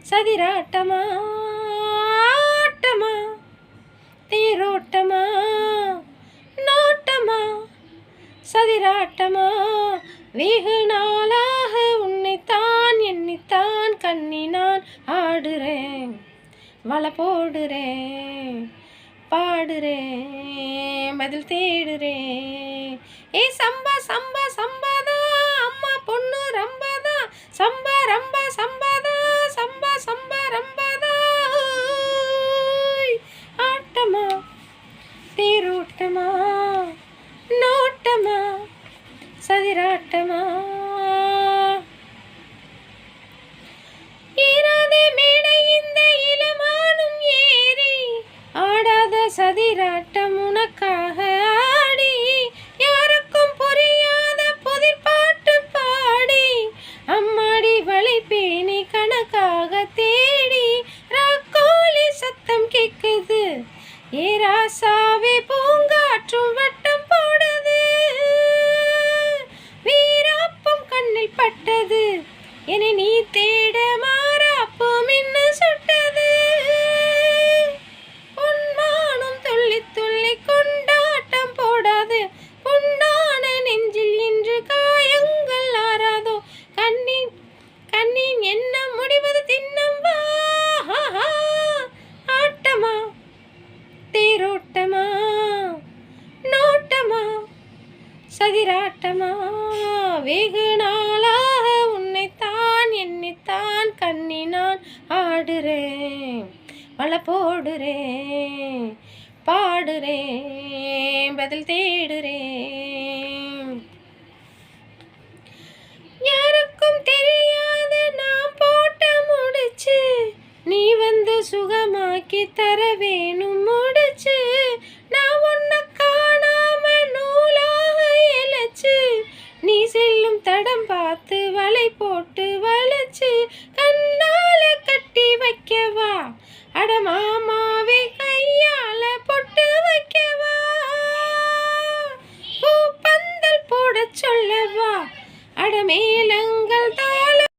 சதிராட்டமா ஆட்டமா தேரோட்டமா நோட்டமா சதிராட்டமா வெகு நாளாக உன்னைத்தான் எண்ணித்தான் கண்ணி நான் ஆடுறேன் வலை போடுறேன் பாடுறேன் பதில் தேடுறேன் ஏ சம்பா சம்பா சம்பாதா அம்மா பொண்ணு ரம்பாதா சம்பா ரம்பா சம்பாதா சம்பா சம்பா ரம்பாதா ஆட்டமா தேரோட்டமா நோட்டமா சதிராட்டமா ஏறாதே மேடை இந்த இளமானும் ஏறி ஆடாத சதிராட்டம் உனக்காக ஆடி யாருக்கும் புரியாத புதிர்பாட்டு பாடி அம்மாடி வழி பேணி கணக்காக தேடி ராக்கோலி சத்தம் கேக்குது ஏ ராசாவே பூங்காற்றும் வட்டம் போடுது வீராப்பம் கண்ணில் பட்டது என்னை நீ தேட மாறாப்பு மின்னு சுட்டது பொன்மானும் துள்ளி துள்ளி கொண்டாட்டம் போடாது பொன்னான நெஞ்சில் இன்று காயங்கள் ஆறாதோ கண்ணின் கண்ணின் என்ன முடிவது தின்னம் வா ஆட்டமா தேரோட்டமா நோட்டமா சதிராட்டமா வெகு நாளாக உன்னைத்தான் எண்ணித்தான் கண்ணி நான் ஆடுறேன் வலை போடுறேன் பாடுறேன் பதில் தேடுறேன் யாருக்கும் தெரியாத நான் போட்ட முடிச்சு நீ வந்து சுகமாக்கி தர வேணும் முடிச்சு நான் உன்னை காணாம நூலாக இழைச்சு நீ செல்லும் தடம் பார்த்து வலை போட்டு